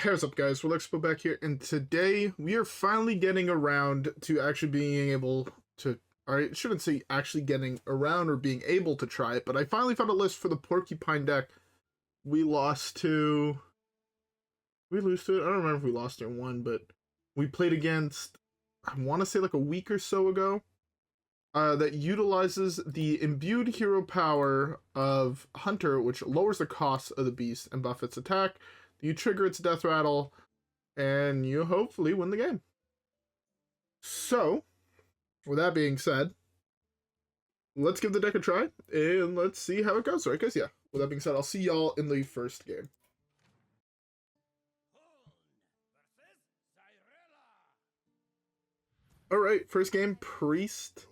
What's up, guys? WhirlXbow back here, and today we are finally getting around to actually being able to, or I shouldn't say actually getting around or being able to try it, but I finally found a list for the Porcupine deck. We lost to, we lose to it? I don't remember if we lost or won, but we played against, I want to say like a week or so ago, that utilizes the imbued hero power of Hunter, which lowers the cost of the beast and buff its attack. You trigger its death rattle, and you hopefully win the game. So, with that being said, let's give the deck a try, and let's see how it goes, right guys? Yeah, with that being said, I'll see y'all in the first game. Alright, first game, Priest.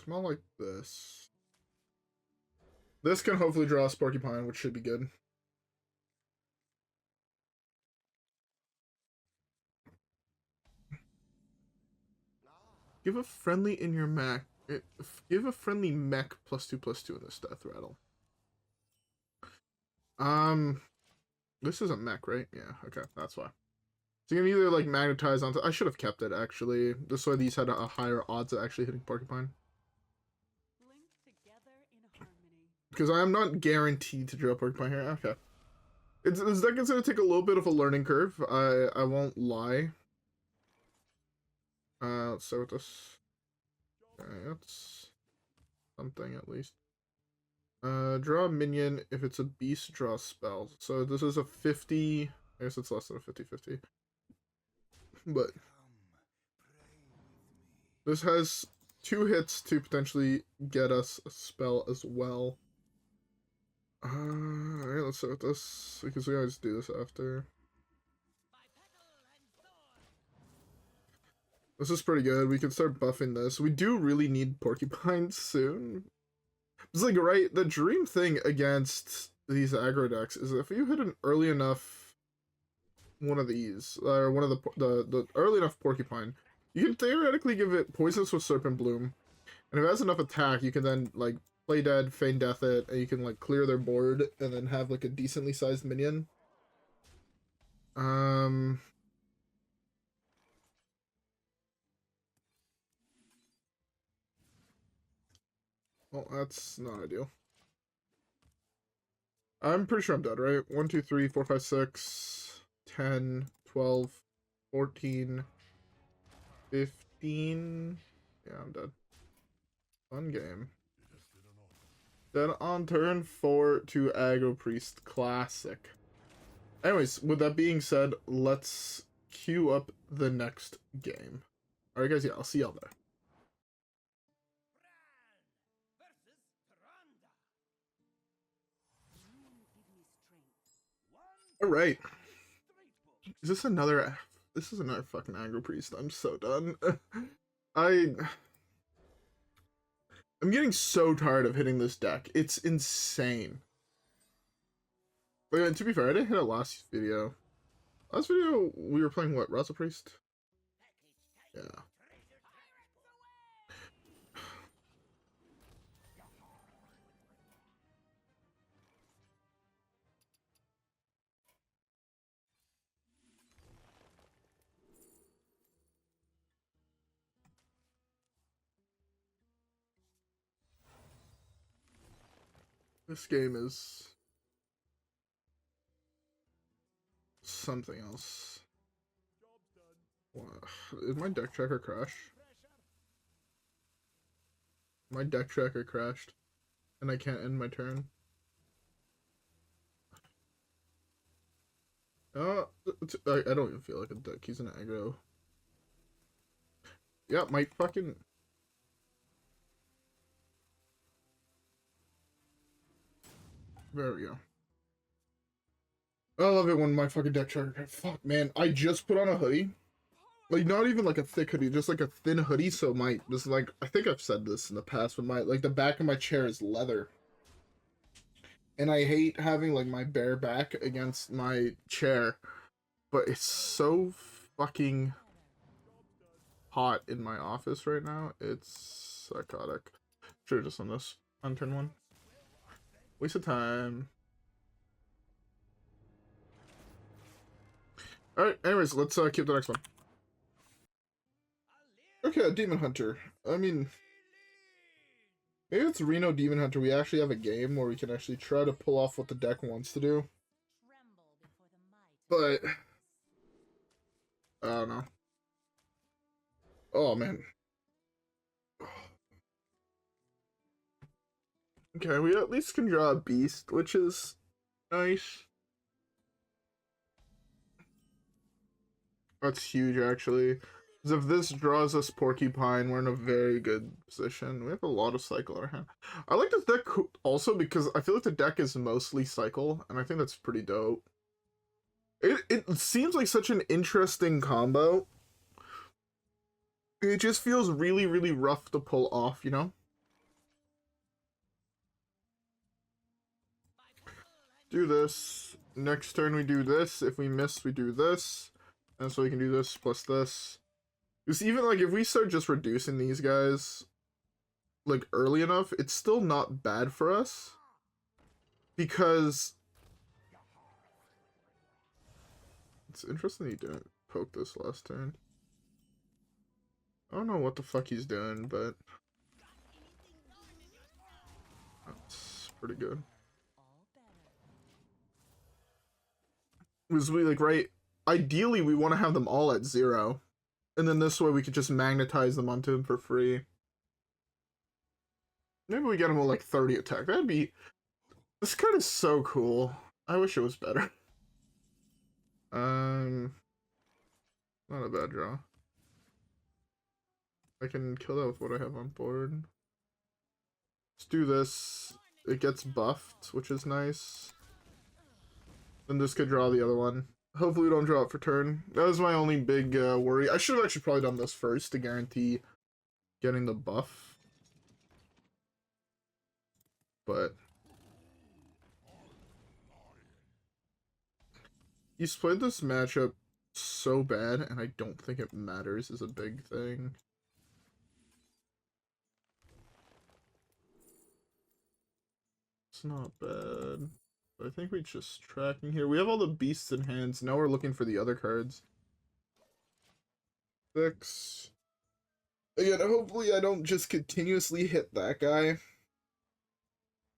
Smell like this. This can hopefully draw us Porcupine, which should be good. Give a friendly in your mech. Give a friendly mech +2/+2 in this death rattle. This is a mech, right? Yeah, okay, that's why. So you can either like magnetize onto. I should have kept it actually. This way these had a higher odds of actually hitting Porcupine. Because I am not guaranteed to draw Porcupine here. Okay. This deck is going to take a little bit of a learning curve. I won't lie. Let's start with this. Okay, that's something at least. Draw a minion. If it's a beast, draw a spell. So this is a 50. I guess it's less than a 50/50. But this has 2 hits to potentially get us a spell as well. Alright, let's start with this, because we always do this after. This is pretty good. We can start buffing this. We do really need Porcupine soon. It's like, right, the dream thing against these aggro decks is if you hit an early enough one of these, or one of the early enough Porcupine, you can theoretically give it Poisonous with Serpentbloom, and if it has enough attack, you can then, like, play dead, Feign Death it, and you can, like, clear their board, and then have, like, a decently sized minion. Well, that's not ideal. I'm pretty sure I'm dead, right? 1, 2, 3, 4, 5, 6, 10, 12, 14, 15. Yeah, I'm dead. Fun game. Then on turn 4 to Aggro Priest. Classic. Anyways, with that being said, let's queue up the next game. Alright guys, yeah, I'll see y'all there. Alright. Is this another... This is another fucking Aggro Priest. I'm so done. I'm getting so tired of hitting this deck. It's insane. But to be fair, I didn't hit it last video. Last video, we were playing what? Raza Priest? Yeah. This game is something else. What? Did my deck tracker crash? My deck tracker crashed, and I can't end my turn. I don't even feel like a deck. He's an aggro. Yeah, my fucking... There we go. I love it when my fucking deck tracker... Fuck, man. I just put on a hoodie. Like, not even like a thick hoodie, just like a thin hoodie, so my... This, like, I think I've said this in the past, but my... Like, the back of my chair is leather. And I hate having, like, my bare back against my chair. But it's so fucking... hot in my office right now. It's psychotic. Sure, just on this. On turn 1. Waste of time. Alright, anyways, let's keep the next one. Okay, a Demon Hunter. I mean, maybe it's Reno Demon Hunter. We actually have a game where we can actually try to pull off what the deck wants to do. But I don't know. Oh, man. Okay, we at least can draw a beast, which is nice. That's huge, actually. Because if this draws us Porcupine, we're in a very good position. We have a lot of cycle in our hand. I like this deck also because I feel like the deck is mostly cycle, and I think that's pretty dope. It seems like such an interesting combo. It just feels really, really rough to pull off, you know? Do this. Next turn we do this. If we miss, we do this. And so we can do this plus this. Because even, like, if we start just reducing these guys, like, early enough, it's still not bad for us. Because it's interesting he didn't poke this last turn. I don't know what the fuck he's doing, but that's pretty good. Because we, like, right, ideally we want to have them all at 0. And then this way we could just magnetize them onto him for free. Maybe we get him with like 30 attack. That'd be... This card is so cool. I wish it was better. Not a bad draw. I can kill that with what I have on board. Let's do this. It gets buffed, which is nice. Then this could draw the other one. Hopefully we don't draw it for turn. That was my only big worry. I should have actually probably done this first to guarantee getting the buff. But he's played this matchup so bad, and I don't think it matters is a big thing. It's not bad. I think we're just tracking here. We have all the beasts in hands. Now we're looking for the other cards. 6. Again, hopefully I don't just continuously hit that guy.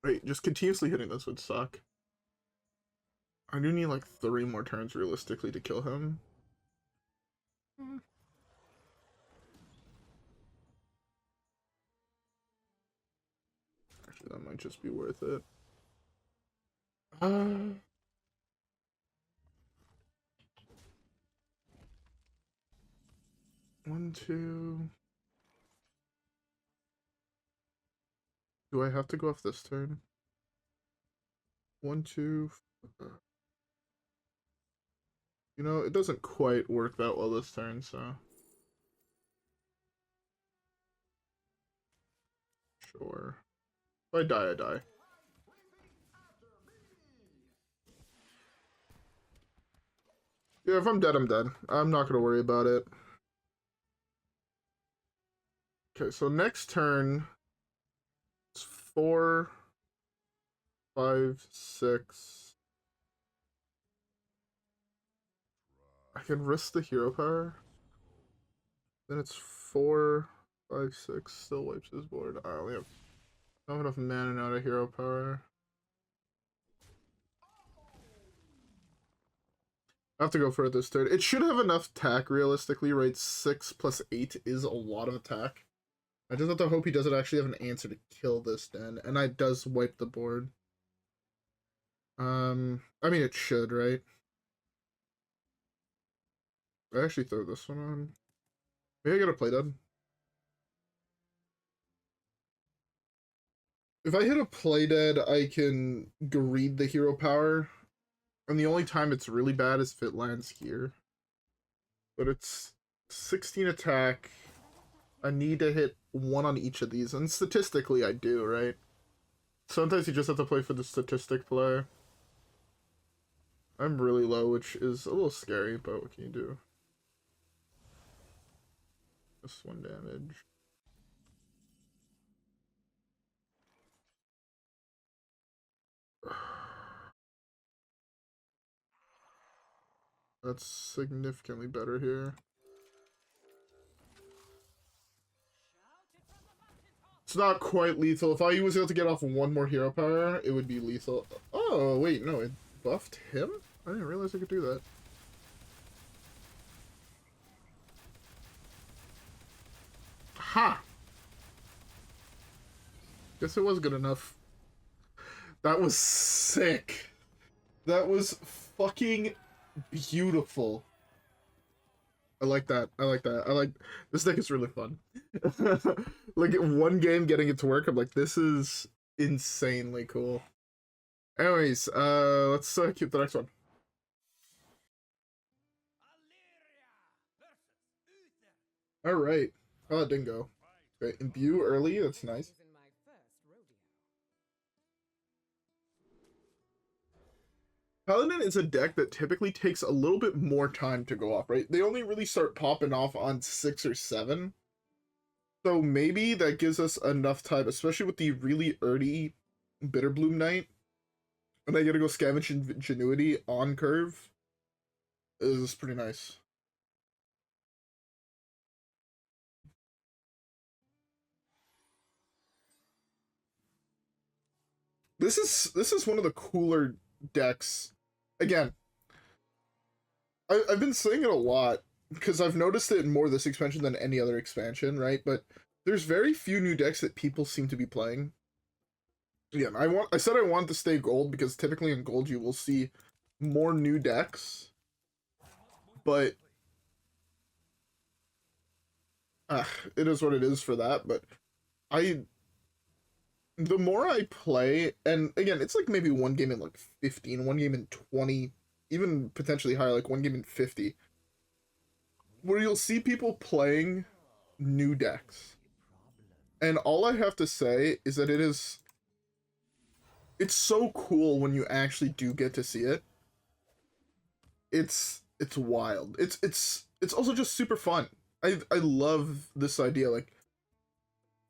Wait, just continuously hitting this would suck. I do need like 3 more turns realistically to kill him. Actually, that might just be worth it. 1, 2. Do I have to go off this turn? 1, 2. You know, it doesn't quite work that well this turn, so. Sure. If I die, I die. Yeah, if I'm dead, I'm dead. I'm not gonna worry about it. Okay, so next turn, it's 4, 5, 6. I can risk the hero power. Then it's 4, 5, 6. Still wipes his board. I only have not enough mana now to hero power. I have to go for it this turn. It should have enough attack realistically, right? 6 plus 8 is a lot of attack. I just have to hope he doesn't actually have an answer to kill this den, and it does wipe the board. I mean it should, right? I actually throw this one on. Maybe I gotta play dead. If I hit a play dead, I can greed the hero power. And the only time it's really bad is if it lands here. But it's 16 attack. I need to hit 1 on each of these. And statistically, I do, right? Sometimes you just have to play for the statistic play. I'm really low, which is a little scary, but what can you do? 1 damage. That's significantly better here. It's not quite lethal. If I was able to get off 1 more hero power, it would be lethal. Oh, wait, no, it buffed him? I didn't realize I could do that. Ha! Guess it was good enough. That was sick. That was fucking beautiful. I like that. I like that. I like this deck is really fun. Like 1 game getting it to work, I'm like, this is insanely cool. Anyways, let's keep the next one. All right. Oh, it didn't go. Okay, imbue early. That's nice. Paladin is a deck that typically takes a little bit more time to go off, right? They only really start popping off on 6 or 7. So maybe that gives us enough time, especially with the really early Bitterbloom Knight. And I gotta go Scavenge Ingenuity on curve. This is pretty nice. This is one of the cooler decks. Again, I've been saying it a lot because I've noticed it more this expansion than any other expansion, right? But there's very few new decks that people seem to be playing. Yeah, I said I want to stay gold because typically in gold you will see more new decks, but it is what it is for that. But the more I play, and again, it's like maybe 1 game in like 15, 1 game in 20, even potentially higher, like 1 game in 50, where you'll see people playing new decks. And all I have to say is that it's so cool when you actually do get to see it. It's wild. It's also just super fun. I love this idea. Like,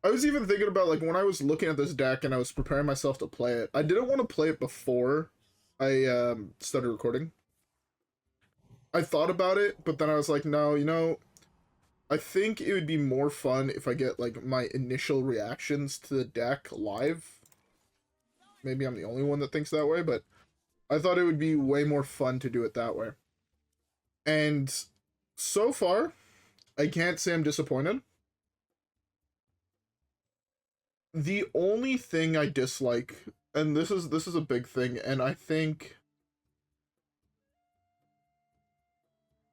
I was even thinking about, like, when I was looking at this deck and I was preparing myself to play it, I didn't want to play it before I started recording. I thought about it, but then I was like, no, you know, I think it would be more fun if I get, like, my initial reactions to the deck live. Maybe I'm the only one that thinks that way, but I thought it would be way more fun to do it that way. And so far, I can't say I'm disappointed. The only thing I dislike, and this is a big thing, and I think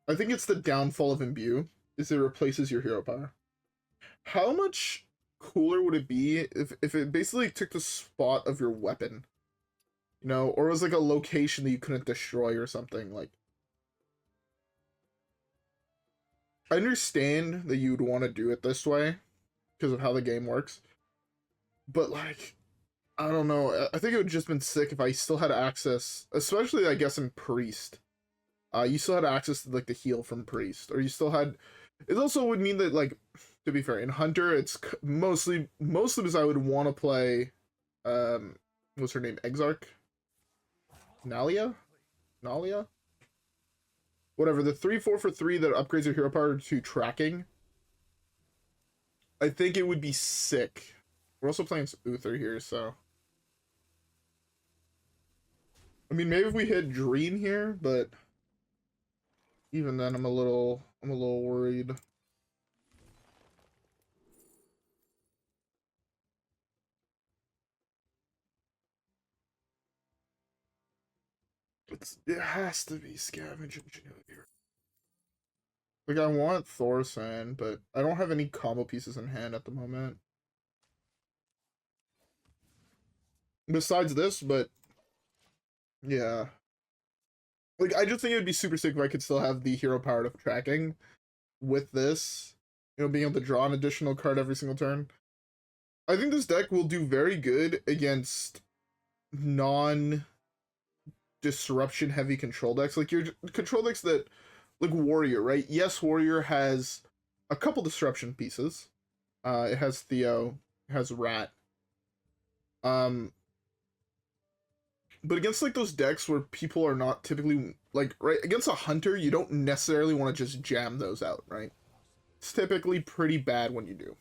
it's the downfall of imbue, is it replaces your hero power. How much cooler would it be if it basically took the spot of your weapon? You know, or it was like a location that you couldn't destroy or something. Like, I understand that you'd want to do it this way because of how the game works, but like, I don't know. I think it would just been sick if I still had access, especially I guess in Priest. You still had access to like the heal from Priest, or you still had. It also would mean that, like, to be fair, in Hunter, it's mostly because I would want to play, what's her name, Exarch, Nalia, whatever, the 3/4 for 3 that upgrades your hero power to tracking. I think it would be sick. We're also playing Uther here, so. I mean, maybe if we hit Dreen here, but even then, I'm a little worried. It has to be Scavenger Ingenuity. Like, I want Thaurissan, but I don't have any combo pieces in hand at the moment. Besides this, but yeah. Like, I just think it would be super sick if I could still have the hero power of tracking with this. You know, being able to draw an additional card every single turn. I think this deck will do very good against non-disruption heavy control decks. Like, your control decks that, like Warrior, right? Yes, Warrior has a couple disruption pieces. It has Theo, it has Rat. But against like those decks where people are not typically like right against a hunter, you don't necessarily want to just jam those out, right? It's typically pretty bad when you do.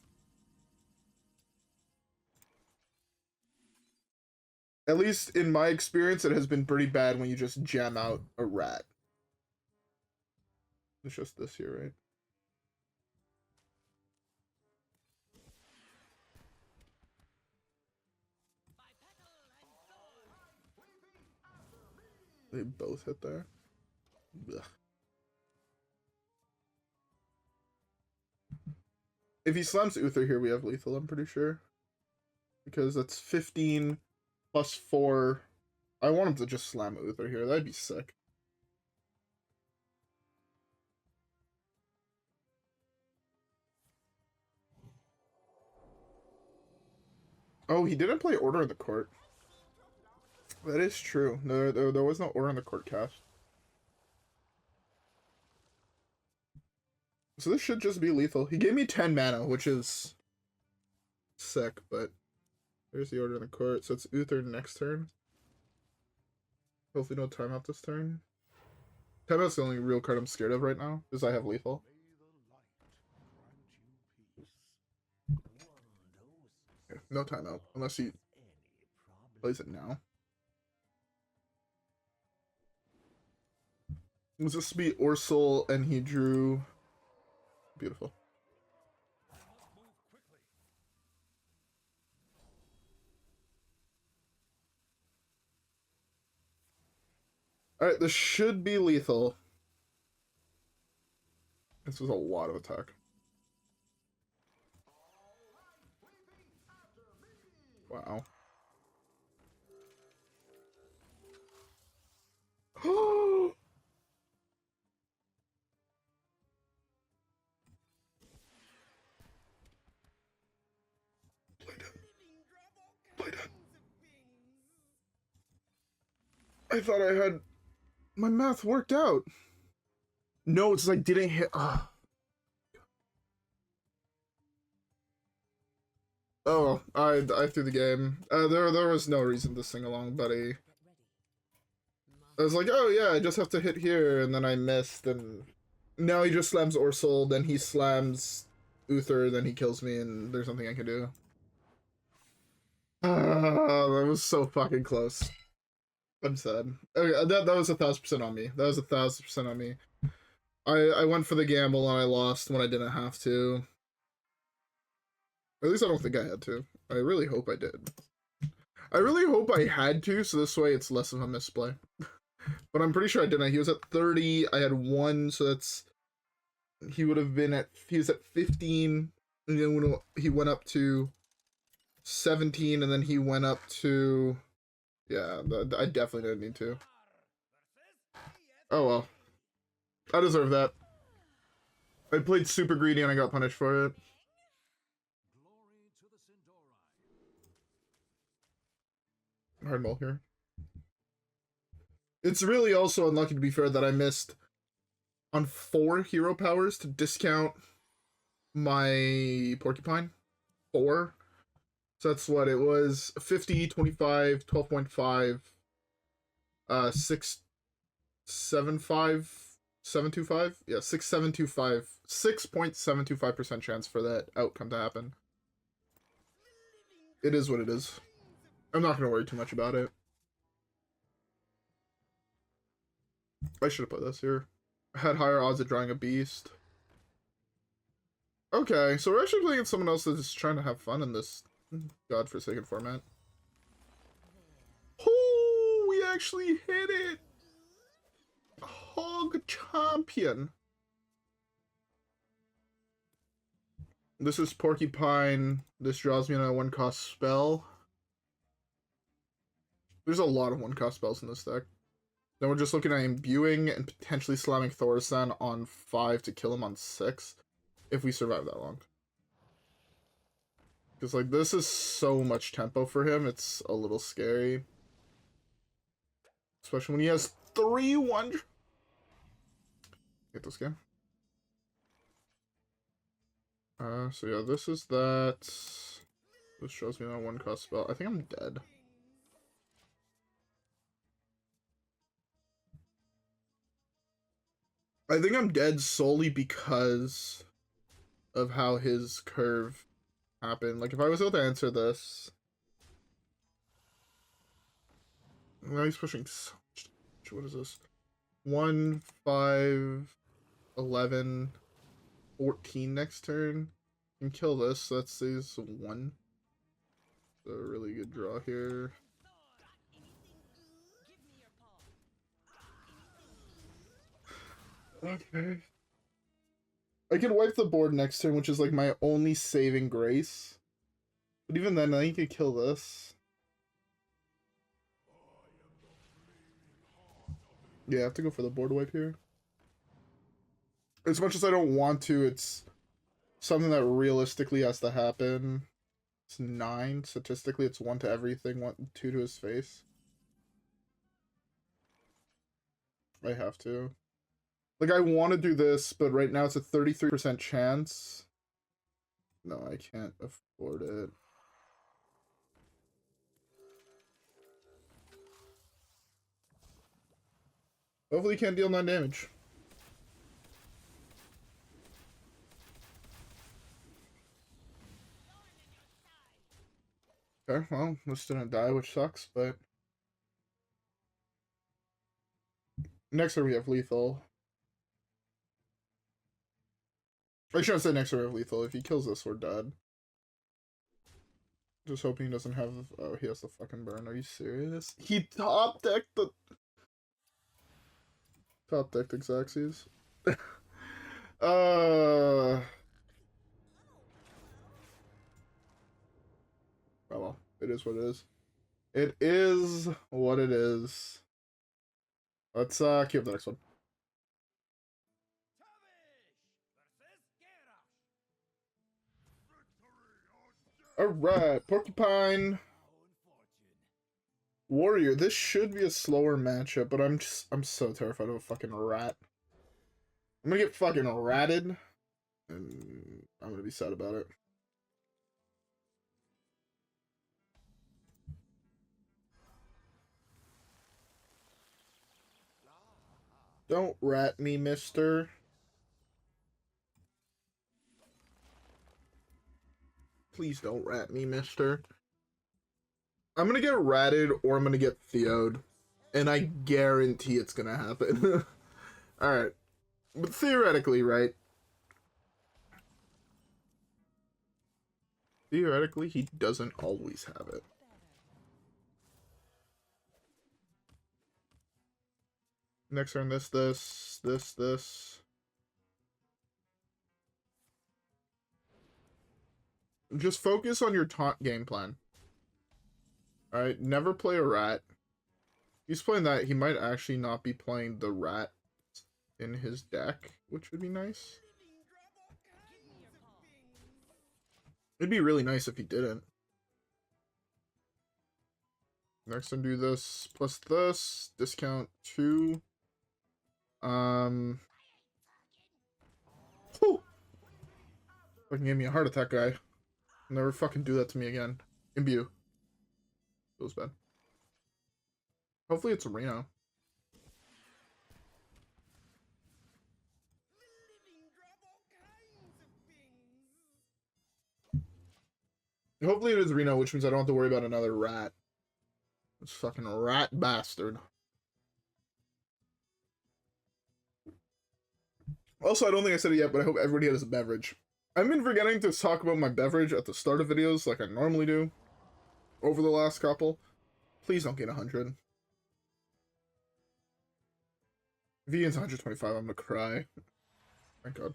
At least in my experience, it has been pretty bad when you just jam out a rat. It's just this here, right? They both hit there. Ugh. If he slams Uther here, we have lethal, I'm pretty sure. Because that's 15 plus 4. I want him to just slam Uther here. That'd be sick. Oh, he didn't play Order in the Court. That is true. There was no Order in the Court cast. So this should just be lethal. He gave me 10 mana, which is sick, but there's the Order in the Court. So it's Uther next turn. Hopefully no timeout this turn. Timeout's the only real card I'm scared of right now, because I have lethal. Okay, no timeout, unless he plays it now. Was this to be Orsul and he drew... Beautiful. Alright, this should be lethal. This was a lot of attack. Wow. I thought I had my math worked out. No, it's like didn't hit. Oh, I threw the game. There was no reason to sing along, buddy. I was like, oh yeah, I just have to hit here, and then I missed, and now he just slams Orsul, then he slams Uther, then he kills me, and there's nothing I can do. That was so fucking close. I'm sad. Okay, that was 1,000% on me. That was 1,000% on me. I went for the gamble and I lost when I didn't have to. At least I don't think I had to. I really hope I did. I really hope I had to, so this way it's less of a misplay. But I'm pretty sure I didn't. He was at 30, I had 1, so that's... He would have been at... He was at 15, and then when he went up to 17, and then he went up to... Yeah, I definitely didn't need to. Oh well. I deserve that. I played super greedy and I got punished for it. Hard mull here. It's really also unlucky, to be fair, that I missed on 4 hero powers to discount my Porcupine. 4. So that's what it was. 50, 25, 12.5, 6, 7, 5, 725? Yeah, 6.725. 6.725% chance for that outcome to happen. It is what it is. I'm not going to worry too much about it. I should have put this here. I had higher odds of drawing a beast. Okay, so we're actually playing against someone else that's trying to have fun in this godforsaken format. Oh, we actually hit it! Hog champion. This is Porcupine. This draws me on a 1-cost spell. There's a lot of 1-cost spells in this deck. Then we're just looking at imbuing and potentially slamming Thaurissan on 5 to kill him on 6. If we survive that long. Because, like, this is so much tempo for him, it's a little scary. Especially when he has 3-1. Get this game. So yeah, this is that. This shows me that one cost spell. I think I'm dead. I think I'm dead solely because of how his curve happened. Like, if I was able to answer this... Now he's pushing so much. What is this? 1, 5, 11, 14 next turn. Can kill this, so that saves 1. So a really good draw here. Okay. I can wipe the board next turn, which is like my only saving grace. But even then, I could kill this. Yeah, I have to go for the board wipe here. As much as I don't want to, it's something that realistically has to happen. It's 9. Statistically, it's 1 to everything, 2 to his face. I have to. Like, I want to do this, but right now it's a 33% chance. No, I can't afford it. Hopefully, he can't deal 9 damage. Okay, well, this didn't die, which sucks, but... Next turn we have lethal. I shouldn't say next turn we have lethal. If he kills this, we're dead. Just hoping he doesn't have... Oh, he has the fucking burn. Are you serious? He top-decked the... Top-decked Xaxes. Oh well, it is what it is. It is what it is. Let's queue up the next one. Alright, Porcupine. Warrior. This should be a slower matchup, but I'm so terrified of a fucking rat. I'm gonna get fucking ratted, and I'm gonna be sad about it. Don't rat me, mister. Please don't rat me, mister. I'm gonna get ratted or I'm gonna get theo'd. And I guarantee it's gonna happen. Alright. But theoretically, right? Theoretically, he doesn't always have it. Next turn, this. Just focus on your taunt game plan. Alright, never play a rat. If he's playing that, he might actually not be playing the rat in his deck, which would be nice. It'd be really nice if he didn't. Next time, do this plus this. Discount 2. Whew. Fucking gave me a heart attack, guy. Never fucking do that to me again. Imbue. Feels bad. Hopefully it's Reno. Hopefully it is Reno, which means I don't have to worry about another rat. This fucking rat bastard. Also, I don't think I said it yet, but I hope everybody has a beverage. I've been forgetting to talk about my beverage at the start of videos like I normally do over the last couple. Please don't get 100. Vegan's 125, I'm gonna cry. Thank God.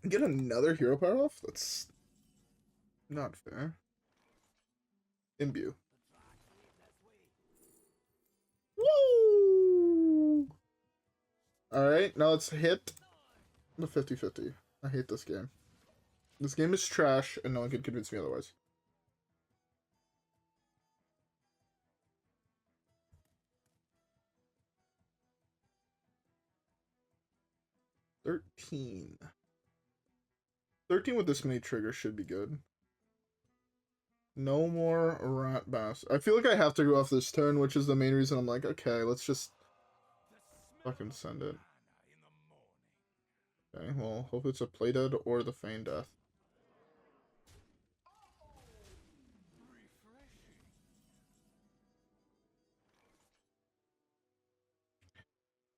Get another hero power off? That's not fair. Imbue. Woo! Alright, now let's hit the 50-50. I hate this game. This game is trash, and no one can convince me otherwise. 13. 13 with this many triggers should be good. No more rat bass. I feel like I have to go off this turn, which is the main reason I'm like, okay, let's just fucking send it. Okay, well, hope it's a Play Dead or the Feign Death.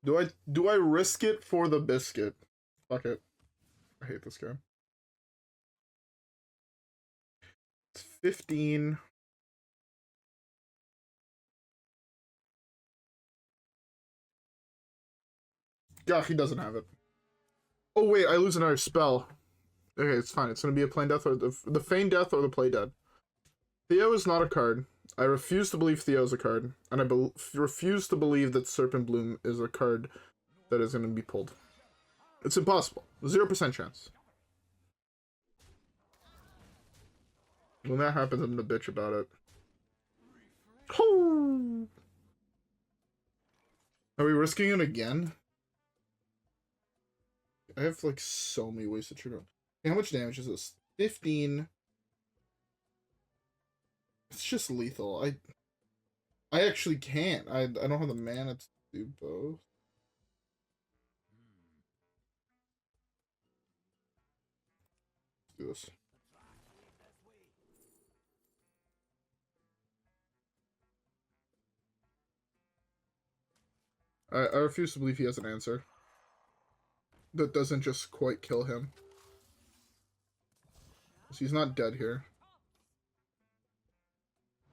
Do I risk it for the biscuit? Fuck it. I hate this game. It's 15. Yeah, he doesn't have it. Oh wait, I lose another spell. Okay, it's fine. It's gonna be a Plain Death or the Feign Death or the Play Dead. Theo is not a card. I refuse to believe Theo is a card, and I refuse to believe that Serpentbloom is a card that is going to be pulled. It's impossible. 0% chance. When that happens, I'm gonna bitch about it. Oh! Are we risking it again? I have like so many ways to trigger. How much damage is this? 15. It's just lethal. I actually can't. I don't have the mana to do both. Let's do this. I refuse to believe he has an answer that doesn't just quite kill him. So he's not dead here.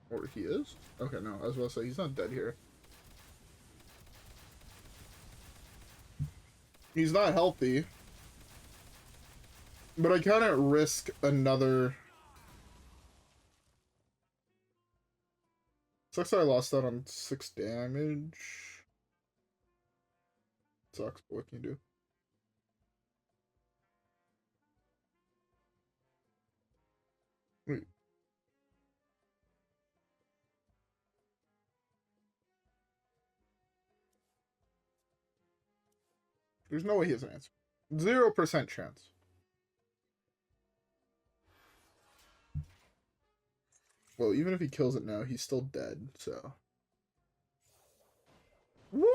Or he is? Okay, no, I was about to say, he's not dead here. He's not healthy. But I can't risk another... Sucks that I lost that on 6 damage. Sucks, but what can you do? Wait. There's no way he has an answer. 0% chance. Well, even if he kills it now, he's still dead, so... Woo!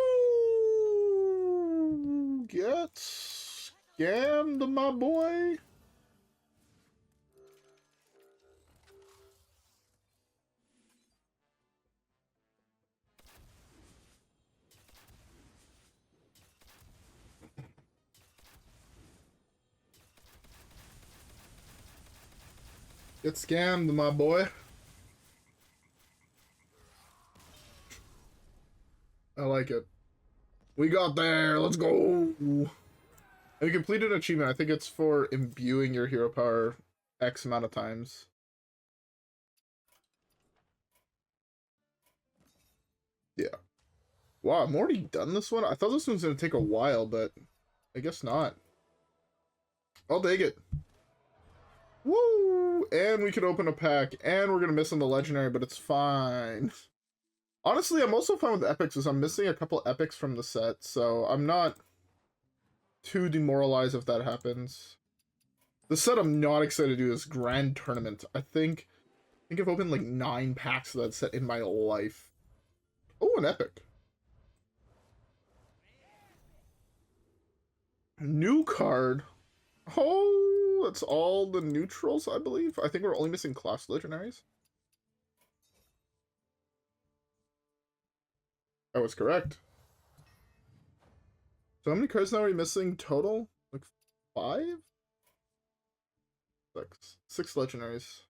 Get scammed, my boy! Get scammed, my boy. I like it. We got there. Let's go. We completed an achievement. I think it's for imbuing your hero power X amount of times. Yeah. Wow, I'm already done this one? I thought this one's going to take a while, but I guess not. I'll take it. Woo! And we can open a pack, and we're going to miss on the legendary, but it's fine. Honestly, I'm also fine with epics, as I'm missing a couple epics from the set, so I'm not too demoralized if that happens. The set I'm not excited to do is Grand Tournament. I think I've opened like 9 packs of that set in my life. Oh, an epic. New card. Oh, that's all the neutrals, I believe. I think we're only missing class legendaries. I was correct. So how many cards now are we missing total? Like 5? 6. 6 legendaries.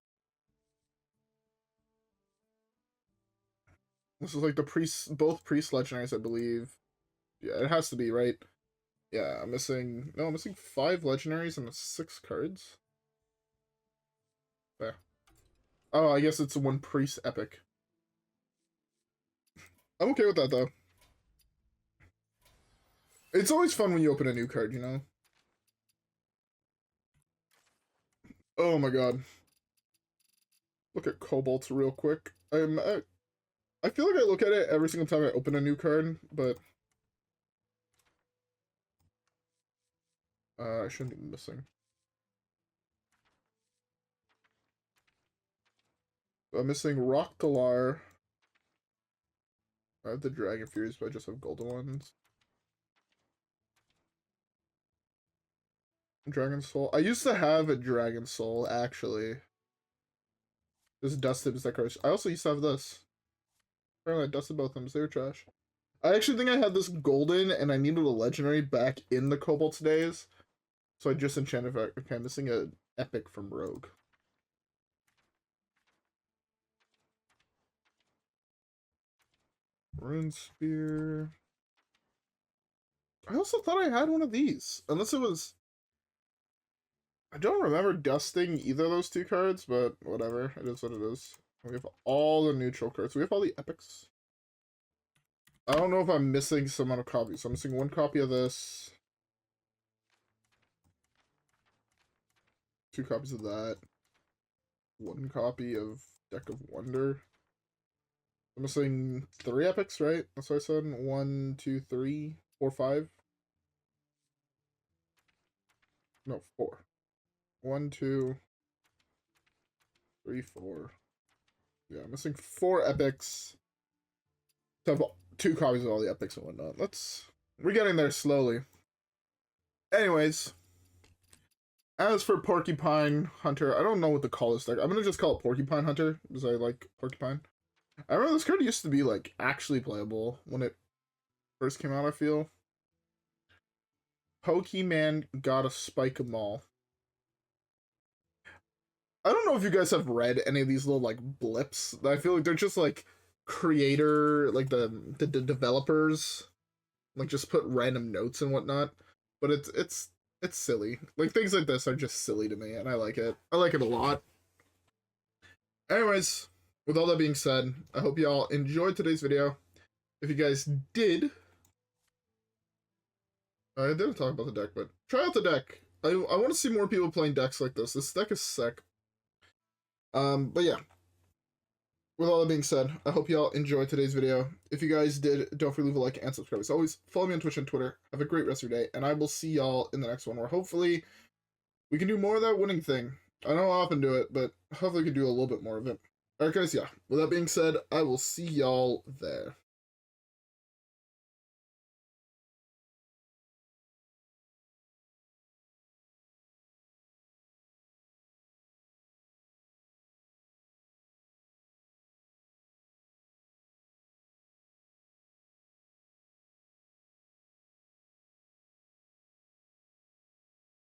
This is like the both priest legendaries, I believe. Yeah, it has to be, right? Yeah, I'm missing 5 legendaries and 6 cards. Yeah. Oh, I guess it's a 1 priest epic. I'm okay with that, though. It's always fun when you open a new card, you know? Oh my god. Look at Cobalts real quick. I feel like I look at it every single time I open a new card, but... I shouldn't be missing. So I'm missing Rocktalar. I have the Dragon Furies, but I just have golden ones. Dragon Soul. I used to have a Dragon Soul, actually. Just dusted as decoration. I also used to have this. Apparently I dusted both of them because they were trash. I actually think I had this golden and I needed a legendary back in the Cobalt's days. So I just enchanted it. Okay, I'm missing an epic from Rogue. Rune Spear. I also thought I had one of these. Unless it was... I don't remember dusting either of those two cards, but whatever. It is what it is. We have all the neutral cards. We have all the epics. I don't know if I'm missing some amount of copies. So I'm missing one copy of this. 2 copies of that. 1 copy of Deck of Wonder. I'm missing 3 epics, right? That's what I said. 1, 2, 3, 4, 5. No, 4. 1, 2, 3, 4. Yeah, I'm missing 4 epics. To have 2 copies of all the epics and whatnot. We're getting there slowly. Anyways, as for Porcupine Hunter, I don't know what to call this deck. I'm gonna just call it Porcupine Hunter because I like Porcupine. I remember this card used to be like actually playable when it first came out. I feel Pokey-man gotta spike 'em all. I don't know if you guys have read any of these little like blips. I feel like they're just like creator, like the developers, like just put random notes and whatnot. But it's silly. Like things like this are just silly to me, and I like it. I like it a lot. Anyways, with all that being said, I hope y'all enjoyed today's video. If you guys did, I didn't talk about the deck, but try out the deck. I want to see more people playing decks like this. This deck is sick. But yeah. With all that being said, I hope y'all enjoyed today's video. If you guys did, don't forget to leave a like and subscribe. As always, follow me on Twitch and Twitter. Have a great rest of your day, and I will see y'all in the next one, where hopefully we can do more of that winning thing. I don't often do it, but hopefully we can do a little bit more of it. Alright guys, yeah. With that being said, I will see y'all there.